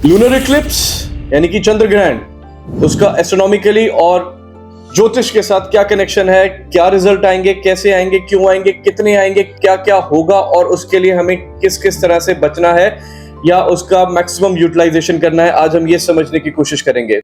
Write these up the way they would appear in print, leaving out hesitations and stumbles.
Lunar Eclipse यानी कि चंद्र ग्रहण, उसका एस्ट्रोनॉमिकली और ज्योतिष के साथ क्या कनेक्शन है, क्या रिजल्ट आएंगे, कैसे आएंगे, क्यों आएंगे, कितने आएंगे, क्या क्या होगा और उसके लिए हमें किस किस तरह से बचना है या उसका मैक्सिमम यूटिलाइजेशन करना है, आज हम ये समझने की कोशिश करेंगे।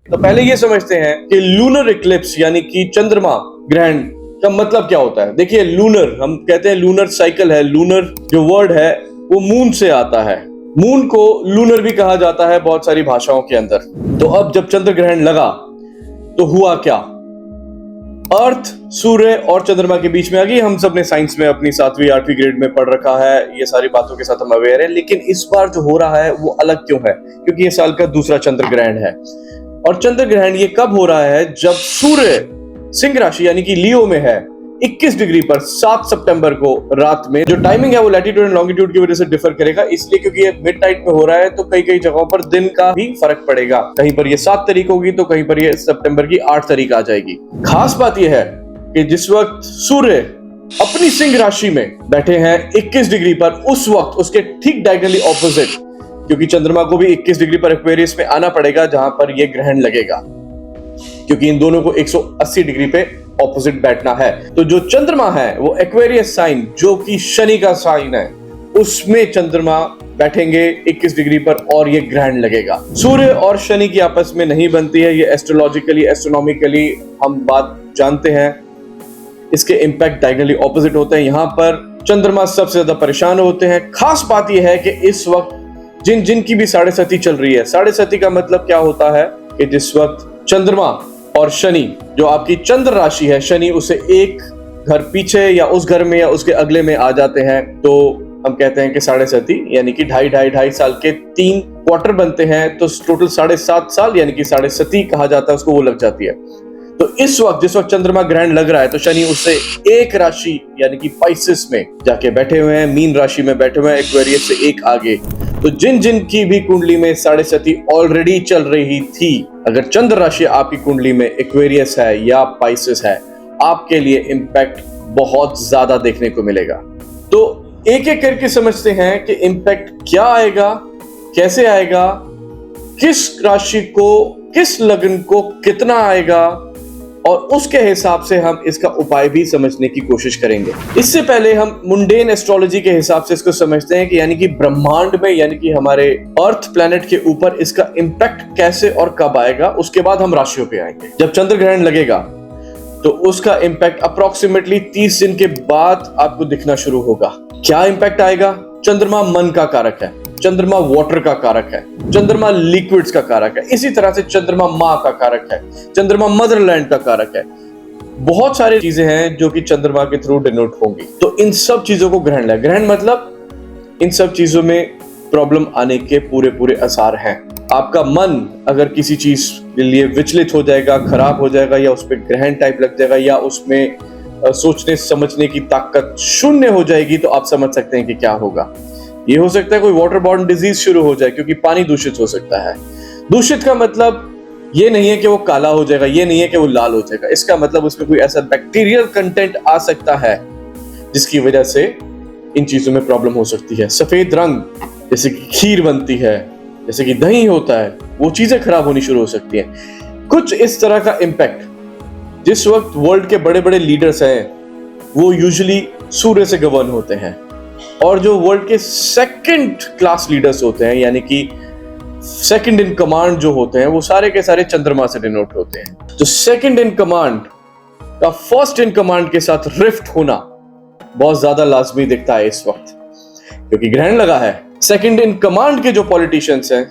तो पहले ये समझते हैं कि लूनर इक्लिप्स यानी कि चंद्रमा ग्रहण का मतलब क्या होता है। देखिए, लूनर हम कहते हैं, लूनर साइकिल है, लूनर जो वर्ड है वो मून से आता है। मून को लूनर भी कहा जाता है बहुत सारी भाषाओं के अंदर। तो अब जब चंद्र ग्रहण लगा तो हुआ क्या, अर्थ, सूर्य और चंद्रमा के बीच में आ गई। हम सब ने साइंस में अपनी 7वीं 8वीं ग्रेड में पढ़ रखा है, ये सारी बातों के साथ हम अवेयर है। लेकिन इस बार जो हो रहा है वो अलग क्यों है? क्योंकि ये साल का दूसरा चंद्र ग्रहण है। और चंद्र ग्रहण ये कब हो रहा है? जब सूर्य सिंह राशि यानी कि लियो में है 21 डिग्री पर 7 सितंबर को रात में। जो टाइमिंग है वो लैटिट्यूड एंड लॉन्गिट्यूड की वजह से डिफर करेगा, इसलिए क्योंकि ये मिड नाइट में हो रहा है तो कई कई जगहों पर दिन का भी फर्क पड़ेगा। कहीं पर ये 7 तारीख होगी तो कहीं पर ये सितंबर की 8 तारीख आ जाएगी। खास बात यह है कि जिस वक्त सूर्य अपनी सिंह राशि में बैठे हैं 21 डिग्री पर, उस वक्त उसके ठीक डायगोनली ऑपोजिट, क्योंकि चंद्रमा को भी 21 डिग्री पर एक्वेरियस में आना पड़ेगा जहां पर यह ग्रहण लगेगा, क्योंकि इन दोनों को 180 डिग्री पे ऑपोजिट बैठना है। तो जो चंद्रमा है वो एक्वेरियस साइन, जो कि शनि का साइन है, उसमें चंद्रमा बैठेंगे 21 डिग्री पर और ये ग्रहण लगेगा। सूर्य और शनि की आपस में नहीं बनती है, ये एस्ट्रोलॉजिकली एस्ट्रोनॉमिकली हम बात जानते हैं। इसके इंपैक्ट डायगोनली ऑपोजिट होते हैं। यहां पर चंद्रमा सबसे ज्यादा परेशान होते हैं। खास बात यह है कि इस वक्त जिनकी भी साढ़े सती चल रही है, साढ़े सती का मतलब क्या होता है कि जिस वक्त चंद्रमा और शनि, जो आपकी चंद्र राशि है, शनि उसे एक घर पीछे या उस घर में या उसके अगले में आ जाते हैं, तो हम कहते हैं कि साढ़े सती, यानी कि ढाई साल के 3 क्वार्टर बनते हैं, तो टोटल 7.5 साल यानी कि साढ़े सती कहा जाता है उसको, वो लग जाती है। तो इस वक्त जिस वक्त चंद्रमा ग्रहण लग रहा है तो शनि उससे एक राशि यानी कि पाइसेस में जाके बैठे हुए हैं, मीन राशि में बैठे हुए हैं, एक्वेरियस से एक आगे। तो जिन की भी कुंडली में साढ़े सती ऑलरेडी चल रही थी, अगर चंद्र राशि आपकी कुंडली में एक्वेरियस है या पाइसेस है, आपके लिए इंपैक्ट बहुत ज्यादा देखने को मिलेगा। तो एक एक करके समझते हैं कि इंपैक्ट क्या आएगा, कैसे आएगा, किस राशि को, किस लग्न को कितना आएगा, और उसके हिसाब से हम इसका उपाय भी समझने की कोशिश करेंगे। इससे पहले हम मुंडेन एस्ट्रोलॉजी के हिसाब से इसको समझते हैं कि यानी कि ब्रह्मांड में, यानी कि हमारे अर्थ प्लैनेट के ऊपर इसका इंपैक्ट कैसे और कब आएगा। उसके बाद हम राशियों पे आएंगे। जब चंद्र ग्रहण लगेगा तो उसका इंपैक्ट अप्रोक्सीमेटली 30 दिन के बाद आपको दिखना शुरू होगा। क्या इंपैक्ट आएगा? चंद्रमा मन का कारक है, चंद्रमा वाटर का कारक है, चंद्रमा लिक्विड्स का कारक है, इसी तरह से चंद्रमा माँ का कारक है, चंद्रमा मदरलैंड का कारक है। बहुत सारी चीजें हैं जो कि चंद्रमा के थ्रू डिनोट होंगी। तो इन सब चीजों को ग्रहण है। ग्रहण मतलब इन सब चीजों में प्रॉब्लम आने के पूरे आसार हैं। आपका मन अगर किसी चीज के लिए विचलित हो जाएगा, खराब हो जाएगा, या उस पर ग्रहण टाइप लग जाएगा, या उसमें सोचने समझने की ताकत शून्य हो जाएगी, तो आप समझ सकते हैं कि क्या होगा। ये हो सकता है कोई वाटर बॉर्न डिजीज शुरू हो जाए, क्योंकि पानी दूषित हो सकता है। दूषित का मतलब ये नहीं है कि वो काला हो जाएगा, ये नहीं है कि वो लाल हो जाएगा। इसका मतलब उसमें कोई ऐसा बैक्टीरियल कंटेंट आ सकता है जिसकी वजह से इन चीजों में प्रॉब्लम हो सकती है। सफेद रंग, जैसे कि खीर बनती है, जैसे कि दही होता है, वो चीजें खराब होनी शुरू हो सकती हैं। कुछ इस तरह का इंपैक्ट। जिस वक्त वर्ल्ड के बड़े बड़े लीडर्स हैं वो यूजुअली सूर्य से गवर्न होते हैं, और जो वर्ल्ड के सेकंड क्लास लीडर्स होते हैं, यानी कि सेकंड इन कमांड जो होते हैं, वो सारे के सारे चंद्रमा से डिनोट होते हैं। तो सेकंड इन कमांड का फर्स्ट इन कमांड के साथ रिफ्ट होना बहुत ज्यादा लाजमी दिखता है इस वक्त, क्योंकि ग्रहण लगा है। सेकंड इन कमांड के जो पॉलिटिशियंस हैं,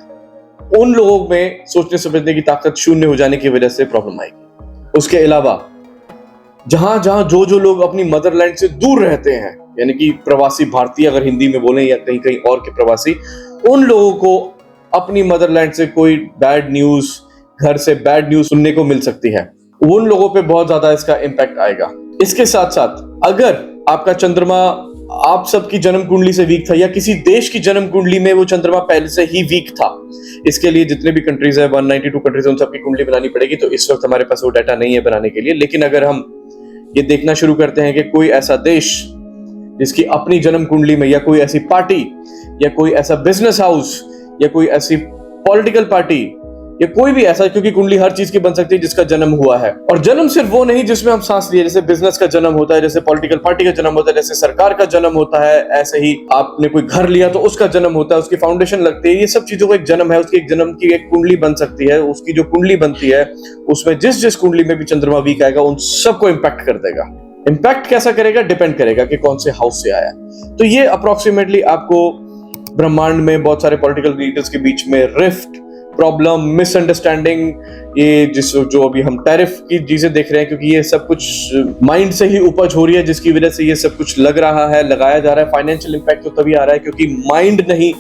उन लोगों में सोचने समझने की ताकत शून्य हो जाने की वजह से प्रॉब्लम आएगी। उसके अलावा जहां जो लोग अपनी मदरलैंड से दूर रहते हैं, यानी कि प्रवासी भारतीय अगर हिंदी में बोलें, या कहीं कहीं और के प्रवासी, उन लोगों को अपनी मदरलैंड से कोई बैड न्यूज, घर से बैड न्यूज सुनने को मिल सकती है। उन लोगों पे बहुत ज्यादा इसका इंपैक्ट आएगा। इसके साथ साथ अगर आपका चंद्रमा आप सबकी जन्म कुंडली से वीक था, या किसी देश की जन्म कुंडली में वो चंद्रमा पहले से ही वीक था, इसके लिए जितने भी कंट्रीज है, 192 कंट्रीज, उन सबकी कुंडली बनानी पड़ेगी। तो इस वक्त हमारे पास वो डाटा नहीं है बनाने के लिए। लेकिन अगर हम ये देखना शुरू करते हैं कि कोई ऐसा देश जिसकी अपनी जन्म कुंडली में, या कोई ऐसी पार्टी, या कोई ऐसा बिजनेस हाउस, या कोई ऐसी पॉलिटिकल पार्टी, या कोई भी ऐसा, क्योंकि कुंडली हर चीज की बन सकती है जिसका जन्म हुआ है। और जन्म सिर्फ वो नहीं जिसमें हम सांस लिए, जैसे बिजनेस का जन्म होता है, जैसे पॉलिटिकल पार्टी का जन्म होता है, जैसे सरकार का जन्म होता है, ऐसे ही आपने कोई घर लिया तो उसका जन्म होता है, उसकी फाउंडेशन लगती है। ये सब चीजों का एक जन्म है, उसकी एक जन्म की एक कुंडली बन सकती है। उसकी जो कुंडली बनती है उसमें जिस जिस कुंडली में भी चंद्रमा वीक आएगा उन सबको इंपैक्ट कर देगा। इंपैक्ट कैसा करेगा, डिपेंड करेगा कि कौन से हाउस से आया। तो ये अप्रोक्सीमेटली आपको ब्रह्मांड में बहुत सारे पॉलिटिकल लीडर्स के बीच में रिफ्ट, प्रॉब्लम, मिसअंडरस्टैंडिंग, ये जो अभी हम टैरिफ की चीजें देख रहे हैं, क्योंकि ये सब कुछ माइंड से ही उपज हो रही है, जिसकी वजह से ये सब कुछ लग रहा है, लगाया जा रहा है। फाइनेंशियल इंपैक्ट तो तभी आ रहा है क्योंकि माइंड नहीं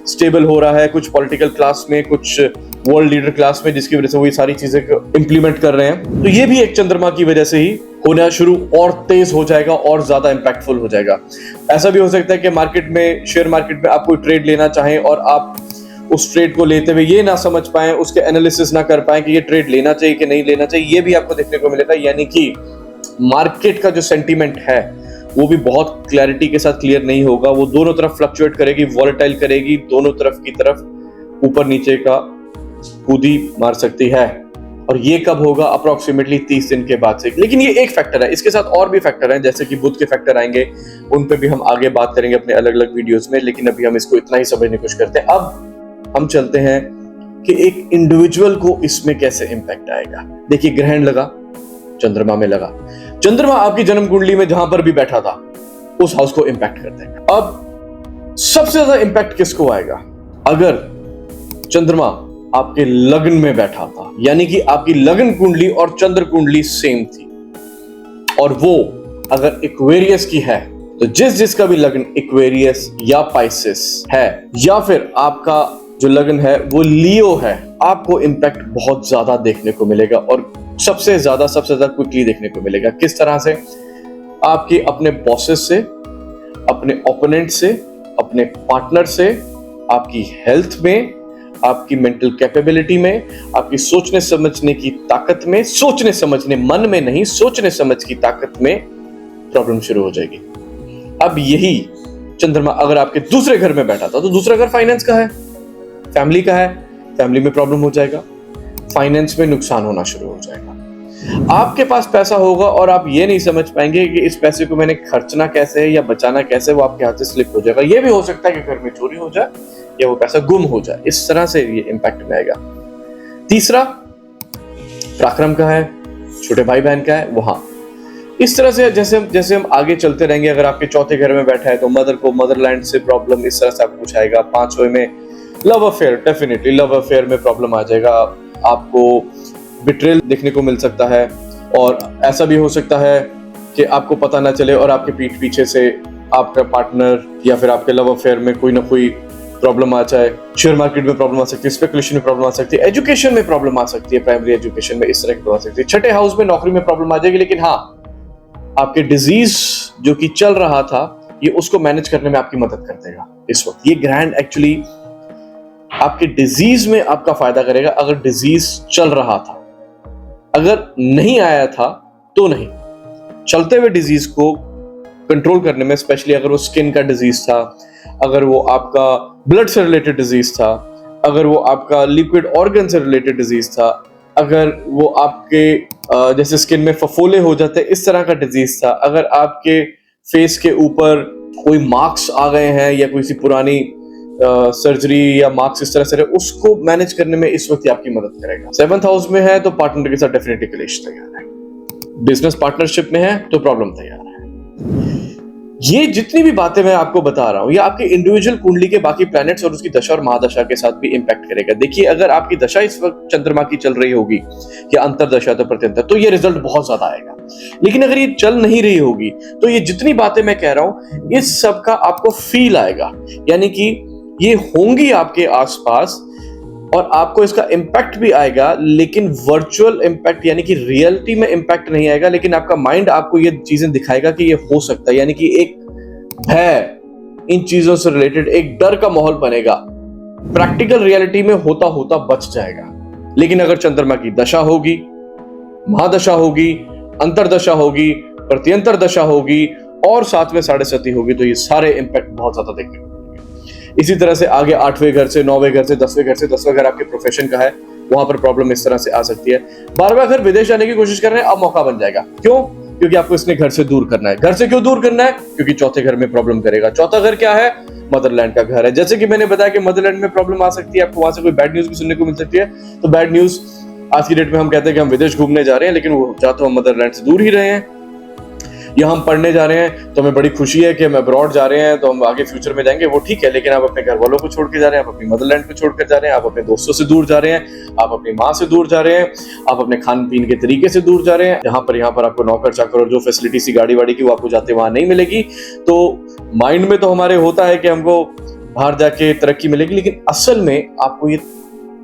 स्टेबल हो रहा है कुछ पॉलिटिकल क्लास में, कुछ वर्ल्ड लीडर क्लास में, जिसकी वजह से वो ये सारी चीजें इंप्लीमेंट कर रहे हैं। तो ये भी एक चंद्रमा की वजह से ही होना शुरू और तेज हो जाएगा और ज्यादा इंपैक्टफुल हो जाएगा। ऐसा भी हो सकता है कि मार्केट में, शेयर मार्केट में आप कोई ट्रेड लेना चाहें और आप उस ट्रेड को लेते हुए ये ना समझ पाए, उसके एनालिसिस ना कर पाए कि ये ट्रेड लेना चाहिए कि नहीं लेना चाहिए, ये भी आपको देखने को मिलेगा। यानी कि मार्केट का जो सेंटीमेंट है वो भी बहुत क्लैरिटी के साथ क्लियर नहीं होगा, वो दोनों तरफ फ्लक्चुएट करेगी, वॉलेटाइल करेगी, दोनों तरफ की तरफ ऊपर नीचे का कूदी मार सकती है। और ये कब होगा, अप्रोक्सीमेटली 30 दिन के बाद से। लेकिन ये एक फैक्टर है, इसके साथ और भी फैक्टर हैं, जैसे कि बुध के फैक्टर आएंगे, उन पे भी हम आगे बात करेंगे अपने अलग अलग वीडियोस में। लेकिन अभी हम इसको इतना ही समझने की कोशिश करते हैं। अब हम चलते हैं कि एक इंडिविजुअल को इसमें कैसे इंपैक्ट आएगा। देखिए, ग्रहण लगा, चंद्रमा में लगा। चंद्रमा आपकी जन्म कुंडली में जहां पर भी बैठा था उस हाउस को इंपैक्ट कर देगा। अब सबसे ज्यादा इंपैक्ट किसको आएगा, अगर चंद्रमा आपके लग्न में बैठा था, यानी कि आपकी लग्न कुंडली और चंद्र कुंडली सेम थी, और वो अगर एक्वेरियस की है, तो जिसका भी लग्न एक्वेरियस या पाइसेस है, या फिर आपका जो लग्न है वो लियो है, आपको इंपैक्ट बहुत ज्यादा देखने को मिलेगा, और सबसे ज्यादा क्विकली देखने को मिलेगा। किस तरह से, आपके अपने बॉसेस से, अपने ओपोनेंट से, अपने पार्टनर से, आपकी हेल्थ में, आपकी मेंटल कैपेबिलिटी में, आपकी सोचने समझने की ताकत में, सोचने समझने, मन में नहीं, सोचने समझ की ताकत में प्रॉब्लम शुरू हो जाएगी। अब यही चंद्रमा अगर आपके दूसरे घर में बैठा था, तो दूसरा घर फाइनेंस का है, फैमिली का है, फैमिली में प्रॉब्लम हो जाएगा, फाइनेंस में नुकसान होना शुरू हो जाएगा। आपके पास पैसा होगा और आप ये नहीं समझ पाएंगे कि इस पैसे को मैंने खर्चना कैसे है या बचाना कैसे, वो आपके हाथ से स्लिप हो जाएगा। ये भी हो सकता है कि घर में चोरी हो जाए या वो पैसा गुम हो जाए, इस तरह से ये इंपैक्ट में आएगा। तीसरा पराक्रम का है, छोटे भाई बहन का है, वहां इस तरह से जैसे हम आगे चलते रहेंगे। अगर आपके चौथे घर में बैठा है तो मदर को मदरलैंड से प्रॉब्लम, इस तरह से आपको कुछ आएगा। पांचवें में love affair, definitely love affair में प्रॉब्लम आ जाएगा, आपको बिट्रेल देखने को मिल सकता है, और ऐसा भी हो सकता है कि आपको पता ना चले और आपके पीठ पीछे से आपका पार्टनर या फिर आपके लव अफेयर में कोई ना कोई प्रॉब्लम आ जाए। शेयर मार्केट में प्रॉब्लम आ सकती है, स्पेकुलेशन में प्रॉब्लम आ सकती है, एजुकेशन में प्रॉब्लम आ सकती है, प्राइमरी एजुकेशन में इस तरह की प्रॉब्लम आ सकती है। छठे हाउस में नौकरी में प्रॉब्लम आ जाएगी। लेकिन हाँ, आपके डिजीज जो कि चल रहा था, ये उसको मैनेज करने में आपकी मदद कर देगा इस वक्त। ये ग्रैंड एक्चुअली आपके डिजीज में आपका फायदा करेगा अगर डिजीज चल रहा था। अगर नहीं आया था तो नहीं, चलते हुए डिजीज को कंट्रोल करने में, स्पेशली अगर वो स्किन का डिजीज था, अगर वो आपका ब्लड से रिलेटेड डिजीज था, अगर वो आपका लिक्विड ऑर्गन से रिलेटेड डिजीज था, अगर वो आपके जैसे स्किन में फफोले हो जाते इस तरह का डिजीज था, अगर आपके फेस के ऊपर कोई मार्क्स आ गए हैं या कोई सी पुरानी सर्जरी या मार्क्स इस तरह से, उसको मैनेज करने में इस वक्त आपकी मदद करेगा। 7th हाउस में है तो पार्टनर के साथ डेफिनेटली क्लेश तैयार है, बिजनेस पार्टनरशिप में है तो प्रॉब्लम तैयार है। ये जितनी भी बातें मैं आपको बता रहा हूं, ये आपकी इंडिविजुअल कुंडली के बाकी प्लैनेट्स और उसकी दशा और महादशा के साथ भी इंपैक्ट करेगा। देखिए, अगर आपकी दशा इस वक्त चंद्रमा की चल रही होगी या अंतरदशा तो प्रत्यंतर, तो ये रिजल्ट बहुत ज्यादा आएगा। लेकिन अगर ये चल नहीं रही होगी तो ये जितनी बातें मैं कह रहा हूं, इस सब का आपको फील आएगा, यानी कि ये होंगी आपके आसपास और आपको इसका इंपैक्ट भी आएगा, लेकिन वर्चुअल इंपैक्ट यानी कि रियलिटी में इंपैक्ट नहीं आएगा। लेकिन आपका माइंड आपको ये चीजें दिखाएगा कि ये हो सकता है, यानी कि एक भय, इन चीजों से रिलेटेड एक डर का माहौल बनेगा, प्रैक्टिकल रियलिटी में होता होता बच जाएगा। लेकिन अगर चंद्रमा की दशा होगी, महादशा होगी, अंतरदशा होगी, प्रत्यंतर दशा होगी और साथ में 7.5 होगी तो ये सारे इंपैक्ट बहुत ज्यादा देखने को मिलेंगे। इसी तरह से आगे 8वें घर से, 9वें घर से, 10वें घर से, 10वां घर आपके प्रोफेशन का है, वहां पर प्रॉब्लम इस तरह से आ सकती है। 12वां घर विदेश जाने की कोशिश कर रहे हैं, अब मौका बन जाएगा। क्यों? क्योंकि आपको इसने घर से दूर करना है। घर से क्यों दूर करना है? क्योंकि चौथे घर में प्रॉब्लम करेगा। चौथा घर क्या है? मदरलैंड का घर है। जैसे कि मैंने बताया कि मदरलैंड में प्रॉब्लम आ सकती है, आपको वहां से कोई बैड न्यूज भी सुनने को मिल सकती है। तो बैड न्यूज आज की डेट में हम कहते हैं कि हम विदेश घूमने जा रहे हैं, लेकिन वो या तो हम मदरलैंड से दूर ही रहे हैं, या हम पढ़ने जा रहे हैं तो हमें बड़ी खुशी है कि हम अब्रॉड जा रहे हैं तो हम आगे फ्यूचर में जाएंगे, वो ठीक है। लेकिन आप अपने घर वालों को छोड़ के जा रहे हैं, आप अपनी मदरलैंड को छोड़ कर जा रहे हैं, आप अपने दोस्तों से दूर जा रहे हैं, आप अपनी माँ से दूर जा रहे हैं, आप अपने खान पीन के तरीके से दूर जा रहे हैं। यहाँ पर आपको नौकर चाकर और जो फैसिलिटी सी गाड़ी वाड़ी की वो आपको जाते वहां नहीं मिलेगी। तो माइंड में तो हमारे होता है कि हमको बाहर जाके तरक्की मिलेगी, लेकिन असल में आपको ये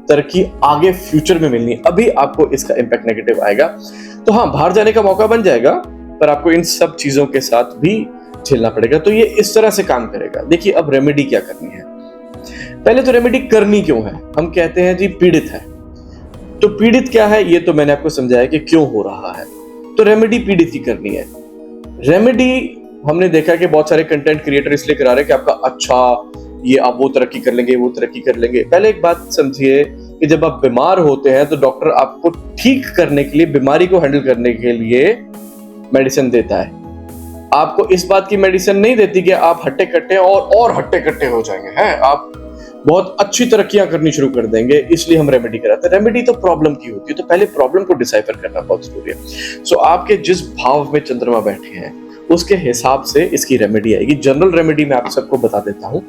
तरक्की आगे फ्यूचर में मिलनी है। अभी आपको इसका इम्पैक्ट नेगेटिव आएगा। तो हाँ, बाहर जाने का मौका बन जाएगा, पर आपको इन सब चीजों के साथ भी झेलना पड़ेगा। तो ये इस तरह से काम करेगा। देखिए, अब रेमेडी क्या करनी है। पहले तो रेमेडी करनी क्यों है? हम कहते हैं जी पीड़ित है, तो पीड़ित क्या है ये तो मैंने आपको समझाया कि क्यों हो रहा है। तो रेमेडी पीड़ित ही करनी है। रेमेडी हमने देखा कि बहुत सारे कंटेंट क्रिएटर इसलिए करा रहे हैं कि आपका अच्छा ये आप वो तरक्की कर लेंगे, वो तरक्की कर लेंगे। पहले एक बात समझिए कि जब आप बीमार होते हैं तो डॉक्टर आपको ठीक करने के लिए, बीमारी को हैंडल करने के लिए मेडिसिन देता है। आपको इस बात की मेडिसिन नहीं देती कि आप हट्टे कट्टे और हट्टे कट्टे हो जाएंगे, हैं आप बहुत अच्छी तरक्कियां करनी शुरू कर देंगे, इसलिए हम रेमेडी कराते हैं। रेमेडी तो प्रॉब्लम की होती है, तो पहले प्रॉब्लम को डिसाइफर करना बहुत जरूरी है। सो आपके जिस भाव में चंद्रमा बैठे हैं उसके हिसाब से इसकी रेमेडी आएगी। जनरल रेमेडी मैं आप सबको बता देता हूं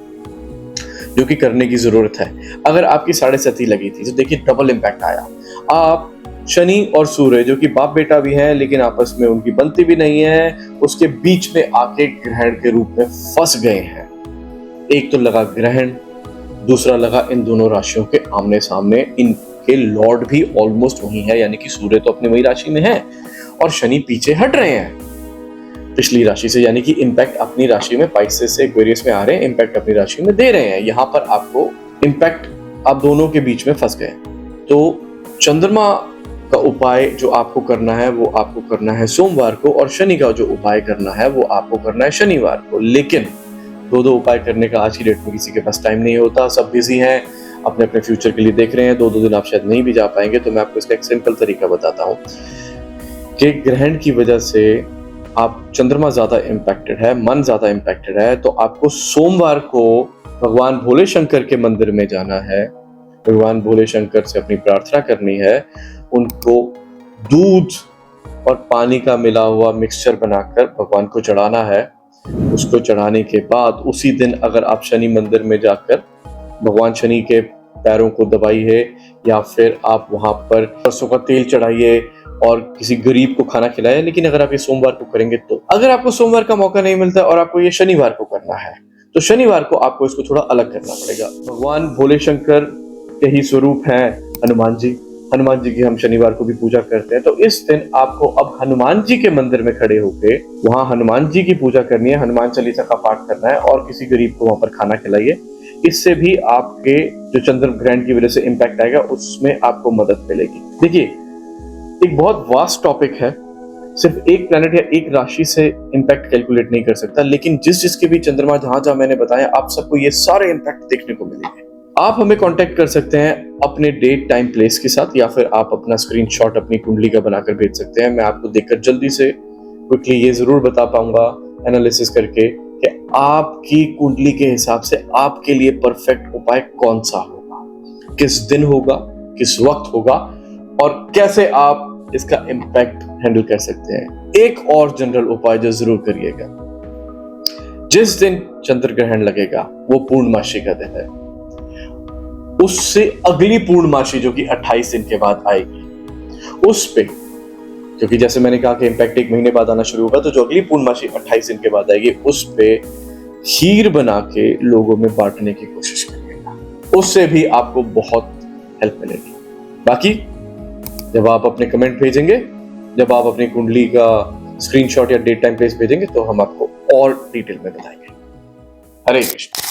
जो कि करने की जरूरत है। अगर आपकी 7.5 लगी थी तो देखिए डबल इंपैक्ट आया। आप शनि और सूर्य जो कि बाप बेटा भी हैं लेकिन आपस में उनकी बनती भी नहीं है, उसके बीच में आके ग्रहण के रूप में फंस गए हैं। एक तो लगा ग्रहण, दूसरा लगा इन दोनों राशियों के आमने सामने। इनके लॉर्ड भी ऑलमोस्ट वही है, यानी कि सूर्य तो अपनी वही राशि में है और शनि पीछे हट रहे हैं पिछली राशि से, यानी कि इंपैक्ट अपनी राशि में पाइसेस से एक्वेरियस में आ रहे हैं, इंपैक्ट अपनी राशि में दे रहे हैं। यहां पर आपको इंपैक्ट आप दोनों के बीच में फंस गए। तो चंद्रमा का उपाय जो आपको करना है वो आपको करना है सोमवार को, और शनि का जो उपाय करना है वो आपको करना है शनिवार को। लेकिन दो उपाय करने का आज की डेट में किसी के पास टाइम नहीं होता, सब बिजी हैं, अपने अपने फ्यूचर के लिए देख रहे हैं। दो दिन आप शायद नहीं भी जा पाएंगे। तो मैं आपको इसका एक सिंपल तरीका बताता हूँ कि ग्रहण की वजह से आप चंद्रमा ज्यादा इम्पैक्टेड है, मन ज्यादा इम्पैक्टेड है, तो आपको सोमवार को भगवान भोले शंकर के मंदिर में जाना है, भगवान भोले शंकर से अपनी प्रार्थना करनी है, उनको दूध और पानी का मिला हुआ मिक्सचर बनाकर भगवान को चढ़ाना है। उसको चढ़ाने के बाद उसी दिन अगर आप शनि मंदिर में जाकर भगवान शनि के पैरों को दबाइए, या फिर आप वहां पर सरसों का तेल चढ़ाइए और किसी गरीब को खाना खिलाए। लेकिन अगर आप ये सोमवार को करेंगे, तो अगर आपको सोमवार का मौका नहीं मिलता और आपको ये शनिवार को करना है, तो शनिवार को आपको इसको थोड़ा अलग करना पड़ेगा। भगवान भोले शंकर के ही स्वरूप हैं हनुमान जी। हनुमान जी की हम शनिवार को भी पूजा करते हैं। तो इस दिन आपको अब हनुमान जी के मंदिर में खड़े होके वहां हनुमान जी की पूजा करनी है, हनुमान चालीसा का पाठ करना है और किसी गरीब को वहां पर खाना खिलाइए। इससे भी आपके जो चंद्र ग्रहण की वजह से इंपैक्ट आएगा उसमें आपको मदद मिलेगी। देखिए, एक बहुत वास्ट टॉपिक है, सिर्फ एक प्लैनेट या एक राशि से इंपैक्ट कैलकुलेट नहीं कर सकता, लेकिन जिसके भी चंद्रमा जहां मैंने बताया आप सबको ये सारे इंपैक्ट देखने को मिलेंगे। आप हमें कांटेक्ट कर सकते हैं अपने डेट टाइम प्लेस के साथ, या फिर आप अपना स्क्रीनशॉट अपनी कुंडली का बनाकर भेज सकते हैं। मैं आपको देखकर जल्दी से क्विकली ये जरूर बता पाऊंगा एनालिसिस करके कि आपकी कुंडली के हिसाब से आपके लिए परफेक्ट उपाय कौन सा होगा, किस दिन होगा, किस वक्त होगा और कैसे आप इसका इम्पैक्ट हैंडल कर सकते हैं। एक और जनरल उपाय जो जरूर करिएगा, जिस दिन चंद्र ग्रहण लगेगा वो पूर्णमासी का दिन है, उससे अगली पूर्णमासी जो कि 28 दिन के बाद आएगी, उस पे, क्योंकि जैसे मैंने कहा कि इंपैक्ट 1 महीने बाद आना शुरू होगा, तो जो अगली पूर्णमासी 28 दिन के बाद आएगी उस पे खीर बना के लोगों में बांटने की कोशिश करिएगा, उससे भी आपको बहुत हेल्प मिलेगी। बाकी जब आप अपने कमेंट भेजेंगे, जब आप अपनी कुंडली का स्क्रीनशॉट या डेट टाइम प्लेस भेजेंगे, तो हम आपको और डिटेल में बताएंगे। हरे कृष्ण।